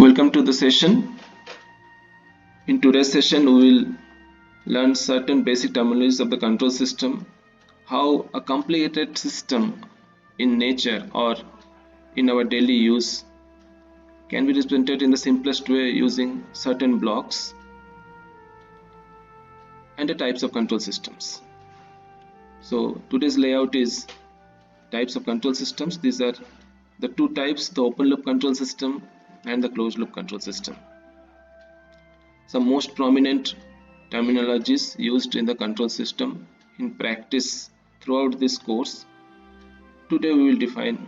Welcome to the session. In today's session, we will learn certain basic terminologies of the control system, how a complicated system in nature or in our daily use can be represented in the simplest way using certain blocks, and the types of control systems. So today's layout is types of control systems. These are the two types: the open loop control system and the closed loop control system. Some most prominent terminologies used in the control system in practice throughout this course. Today we will define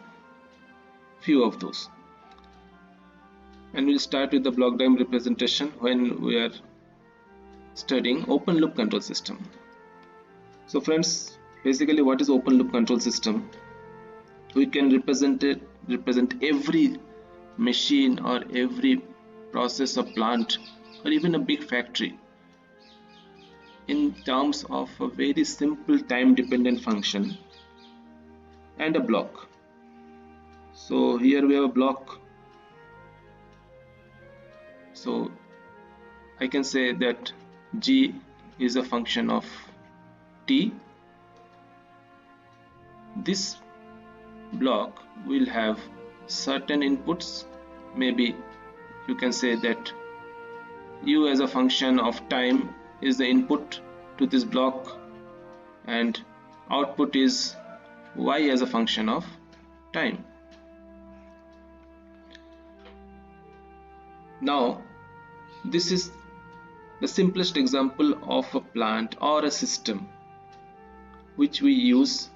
few of those, and we'll start with the block diagram representation when we are studying open loop control system. So friends, basically what is open loop control system? We can represent every machine or every process or plant or even a big factory in terms of a very simple time dependent function and a block. So here we have a block. So I can say that G is a function of T. This block will have certain inputs. Maybe you can say that U as a function of time is the input to this block, and output is Y as a function of time. Now this is the simplest example of a plant or a system which we use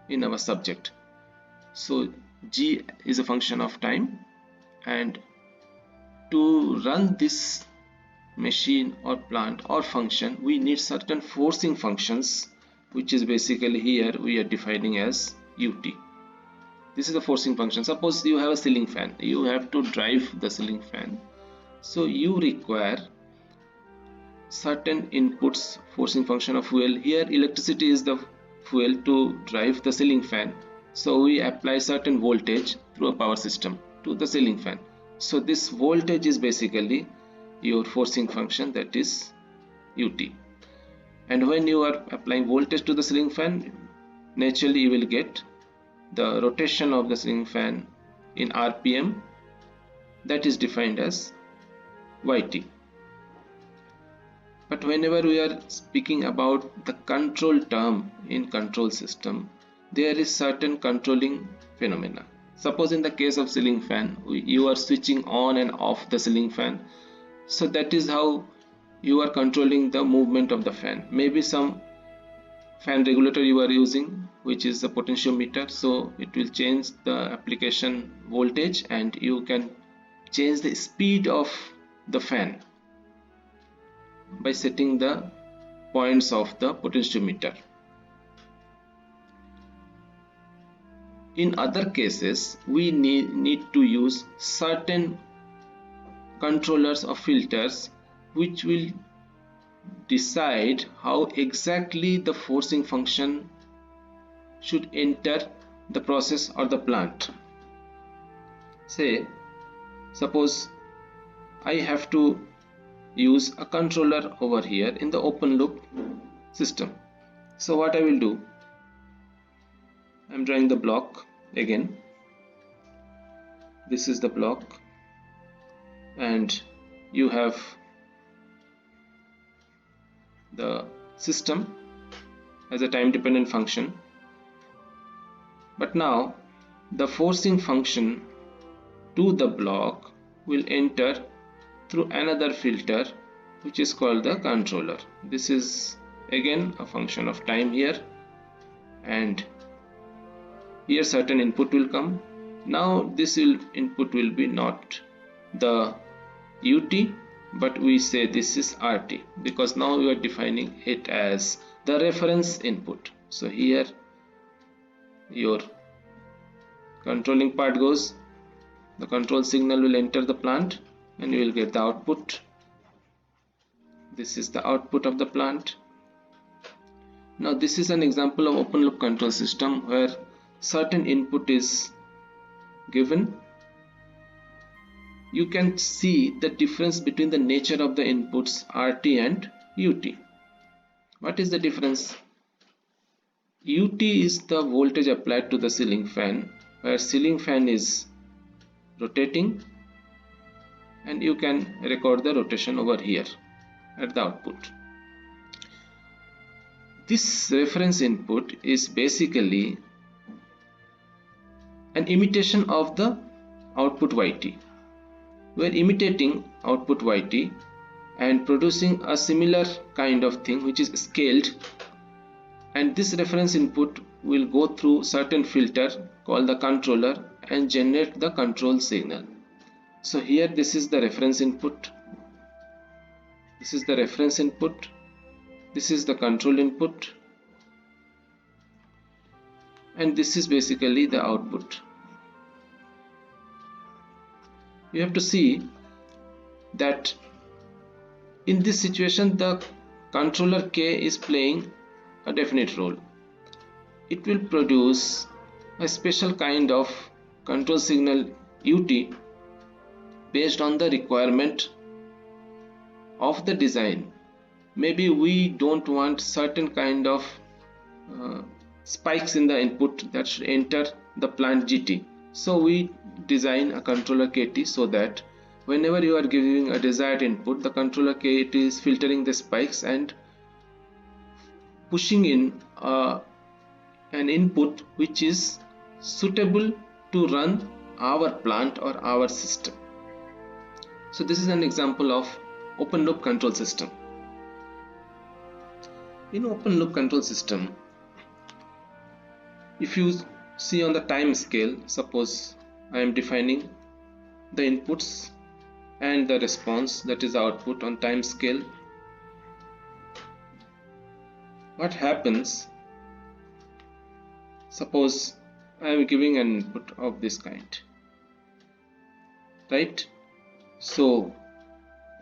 in our subject. So G is a function of time, and to run this machine or plant or function we need certain forcing functions, which is basically here we are defining as UT. This is the forcing function. Suppose you have a ceiling fan, you have to drive the ceiling fan, so you require certain inputs, forcing function of fuel. Here electricity is the fuel to drive the ceiling fan, so we apply certain voltage through a power system to the ceiling fan. So this voltage is basically your forcing function, that is UT. And when you are applying voltage to the ceiling fan, naturally you will get the rotation of the ceiling fan in RPM, that is defined as YT. But whenever we are speaking about the control term in control system, there is certain controlling phenomena. Suppose in the case of ceiling fan, you are switching on and off the ceiling fan, so that is how you are controlling the movement of the fan. Maybe some fan regulator you are using, which is a potentiometer, so it will change the application voltage and you can change the speed of the fan by setting the points of the potentiometer. In other cases, we need to use certain controllers or filters which will decide how exactly the forcing function should enter the process or the plant. Suppose I have to use a controller over here in the open loop system. So what I will do, I'm drawing the block again. This is the block, and you have the system as a time dependent function. But now the forcing function to the block will enter through another filter which is called the controller. This is again a function of time here, and here certain input will come. Now this input will be not the UT, but we say this is RT, because now we are defining it as the reference input. So here your controlling part goes, the control signal will enter the plant and you will get the output. This is the output of the plant. Now this is an example of open loop control system where certain input is given. you can see the difference between the nature of the inputs RT and UT. What is the difference? UT is the voltage applied to the ceiling fan, where ceiling fan is rotating, and you can record the rotation over here at the output. This reference input is basically an imitation of the output YT. We are imitating output YT and producing a similar kind of thing which is scaled, and this reference input will go through certain filter called the controller and generate the control signal. So here this is the reference input, this is the reference input, this is the control input, and this is basically the output. You have to see that in this situation the controller K is playing a definite role. It will produce a special kind of control signal UT based on the requirement of the design. Maybe we don't want certain kind of spikes in the input that should enter the plant GT. So we design a controller KT so that whenever you are giving a desired input, the controller KT is filtering the spikes and pushing in an input which is suitable to run our plant or our system. So this is an example of open loop control system. In open loop control system, if you see on the time scale, suppose I am defining the inputs and the response, that is the output on time scale. What happens? Suppose I am giving an input of this kind, right? So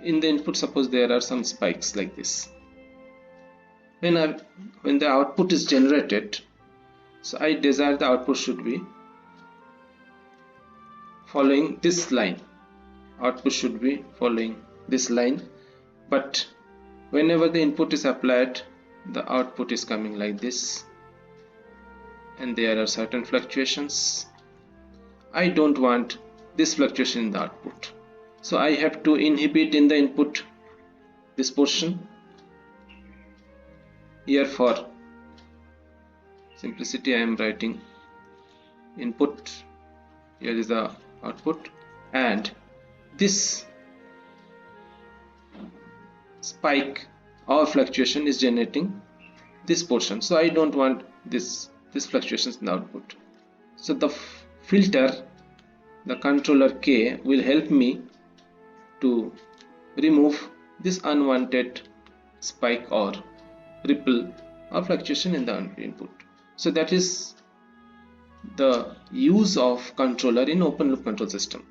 in the input, suppose there are some spikes like this. When the output is generated, so I desire the output should be following this line. Output should be following this line, but whenever the input is applied, the output is coming like this, and there are certain fluctuations. I don't want this fluctuation in the output, so I have to inhibit in the input this portion. Here for simplicity I am writing input, here is the output, and this spike or fluctuation is generating this portion, so I don't want this fluctuations in the output. So the filter, the controller K, will help me to remove this unwanted spike or ripple or fluctuation in the input. So that is the use of controller in open loop control system.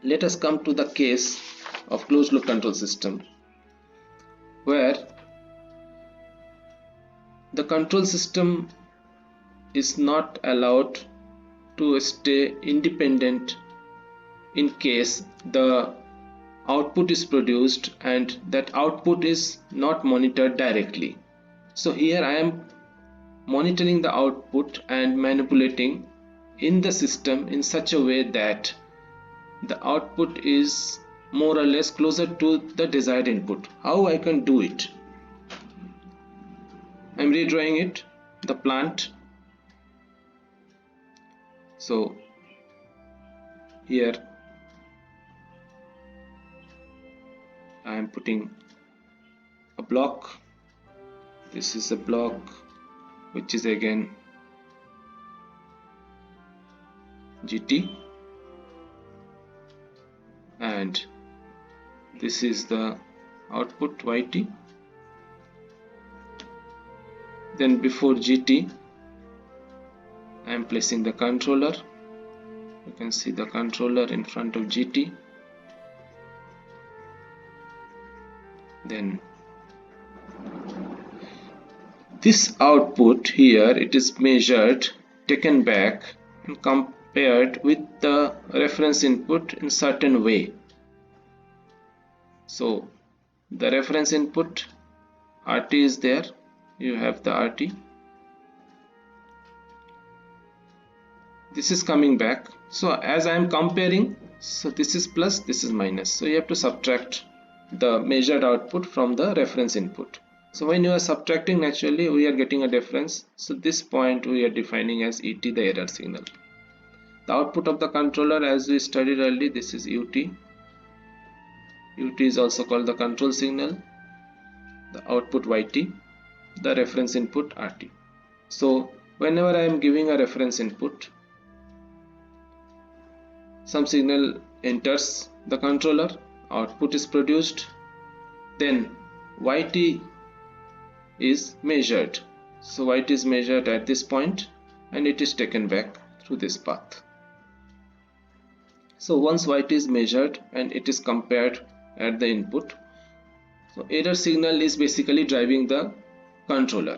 Let us come to the case of closed loop control system, where the control system is not allowed to stay independent in case the output is produced and that output is not monitored directly. So here I am monitoring the output and manipulating in the system in such a way that the output is more or less closer to the desired input. How I can do it? I am redrawing it, the plant. So here I am putting a block. This is a block which is again GT, and this is the output YT. Then before GT I am placing the controller. You can see the controller in front of GT. Then this output here, it is measured, taken back and paired with the reference input in certain way. So the reference input RT is there, you have the RT, this is coming back. So as I am comparing, so this is plus, this is minus, so you have to subtract the measured output from the reference input. So when you are subtracting, naturally we are getting a difference. So this point we are defining as ET, the error signal. The output of the controller, as we studied earlier, this is UT. UT is also called the control signal, the output YT, the reference input RT. So whenever I am giving a reference input, some signal enters the controller, output is produced, then YT is measured. So YT is measured at this point and it is taken back through this path. So once YT is measured and it is compared at the input, so error signal is basically driving the controller.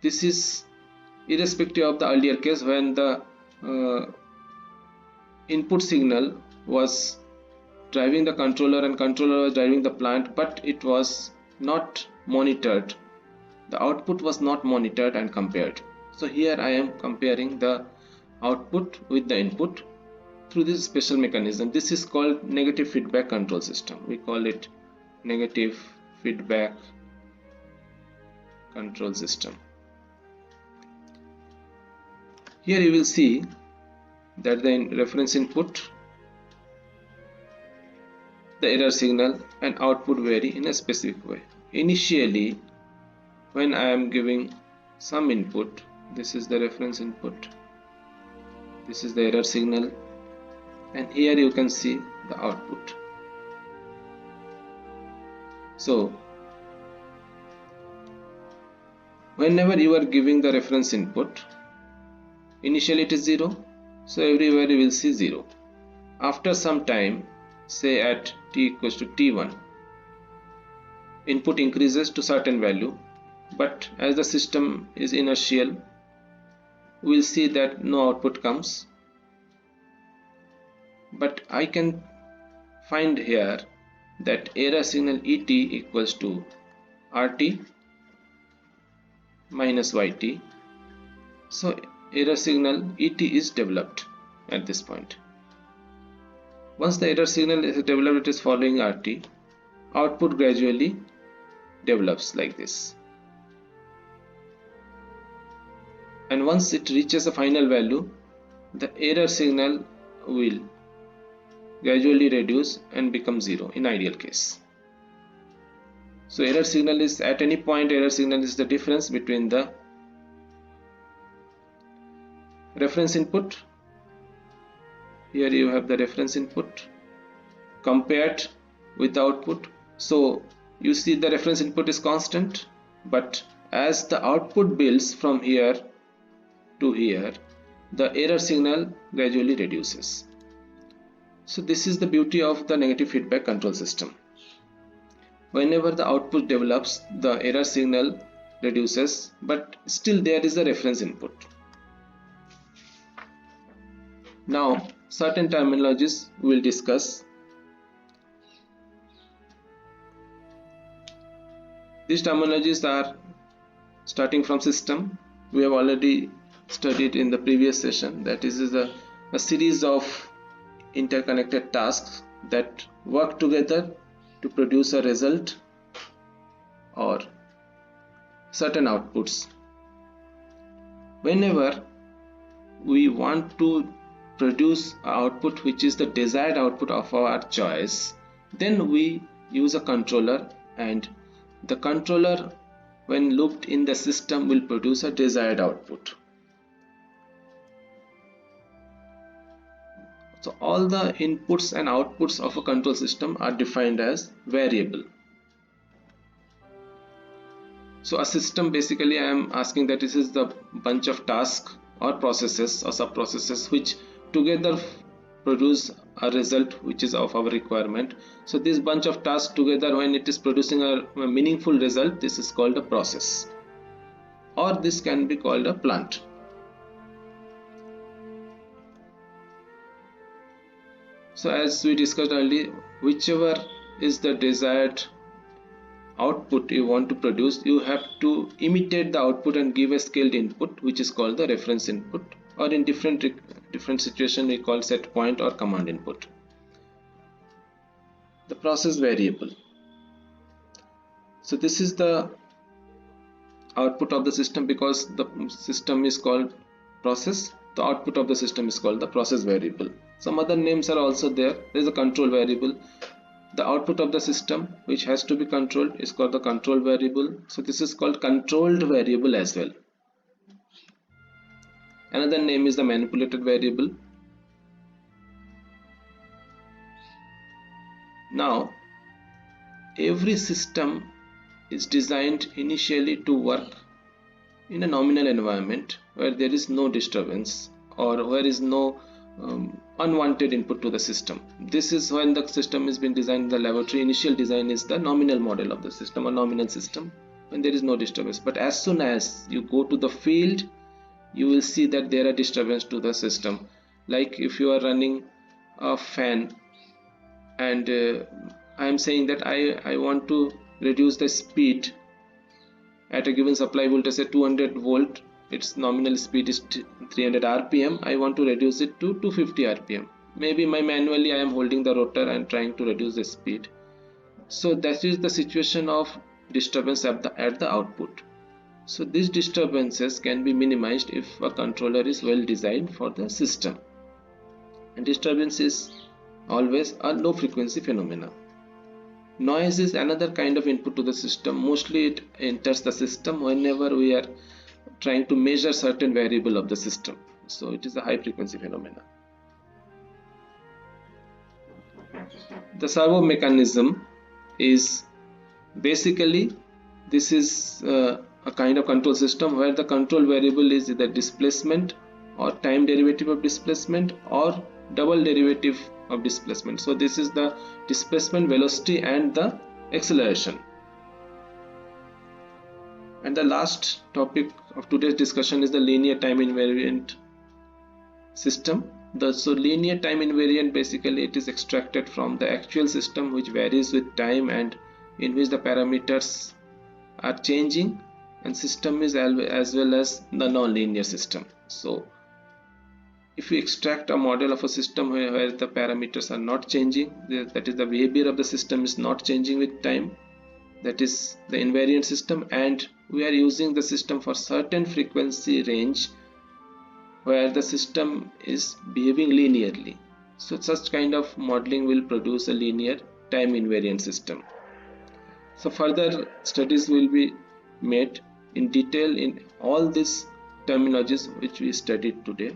This is irrespective of the earlier case when the input signal was driving the controller and controller was driving the plant, but it was not monitored. The output was not monitored and compared. So here I am comparing the output with the input through this special mechanism. This is called negative feedback control system. We call it negative feedback control system. Here you will see that the reference input, the error signal and output vary in a specific way. Initially, when I am giving some input, this is the reference input, this is the error signal, and here you can see the output. So whenever you are giving the reference input, initially it is 0, so everywhere you will see 0. After some time, say at t equals to t1, input increases to certain value, but as the system is inertial, we will see that no output comes. But I can find here that error signal ET equals to RT minus YT. So error signal ET is developed at this point. Once the error signal is developed, it is following RT. Output gradually develops like this. And once it reaches a final value, the error signal will gradually reduce and become 0 in ideal case. So error signal is, at any point, error signal is the difference between the reference input, here you have the reference input, compared with the output. So you see the reference input is constant, but as the output builds from here to here, the error signal gradually reduces. So this is the beauty of the negative feedback control system. Whenever the output develops, the error signal reduces, but still there is a reference input. Now certain terminologies we will discuss. These terminologies are starting from system. We have already studied in the previous session that this is a series of interconnected tasks that work together to produce a result or certain outputs. Whenever we want to produce an output which is the desired output of our choice, then we use a controller, and the controller, when looped in the system, will produce a desired output. So all the inputs and outputs of a control system are defined as variable. So a system, basically I am asking that this is the bunch of tasks or processes or sub-processes which together produce a result which is of our requirement. So this bunch of tasks together, when it is producing a meaningful result, this is called a process, or this can be called a plant. So as we discussed earlier, whichever is the desired output you want to produce, you have to imitate the output and give a scaled input, which is called the reference input, or in different situation we call set point or command input. The process variable. So this is the output of the system. Because the system is called process, the output of the system is called the process variable. Some other names are also there. There is a control variable. The output of the system which has to be controlled is called the control variable. So this is called controlled variable as well. Another name is the manipulated variable. Now every system is designed initially to work in a nominal environment where there is no disturbance or where is no unwanted input to the system. This is when the system is being designed in the laboratory. Initial design is the nominal model of the system or nominal system when there is no disturbance. But as soon as you go to the field, you will see that there are disturbance to the system. Like if you are running a fan and I am saying that I want to reduce the speed at a given supply voltage, say 200 volt, its nominal speed is 300 rpm. I want to reduce it to 250 rpm. Maybe manually I am holding the rotor and trying to reduce the speed. So that is the situation of disturbance at the output. So these disturbances can be minimized if a controller is well designed for the system. And disturbance is always a low frequency phenomena. Noise is another kind of input to the system. Mostly it enters the system whenever we are trying to measure certain variable of the system. So it is a high frequency phenomena. The servo mechanism is basically, this is a kind of control system where the control variable is either displacement or time derivative of displacement or double derivative of displacement. So this is the displacement, velocity and the acceleration. And the last topic of today's discussion is the linear time invariant system. So linear time invariant, basically it is extracted from the actual system which varies with time and in which the parameters are changing, and system is as well as the non-linear system. So if we extract a model of a system where the parameters are not changing, that is the behavior of the system is not changing with time, that is the invariant system, and we are using the system for certain frequency range where the system is behaving linearly. So such kind of modeling will produce a linear time invariant system. So further studies will be made in detail in all these terminologies which we studied today.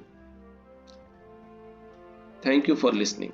Thank you for listening.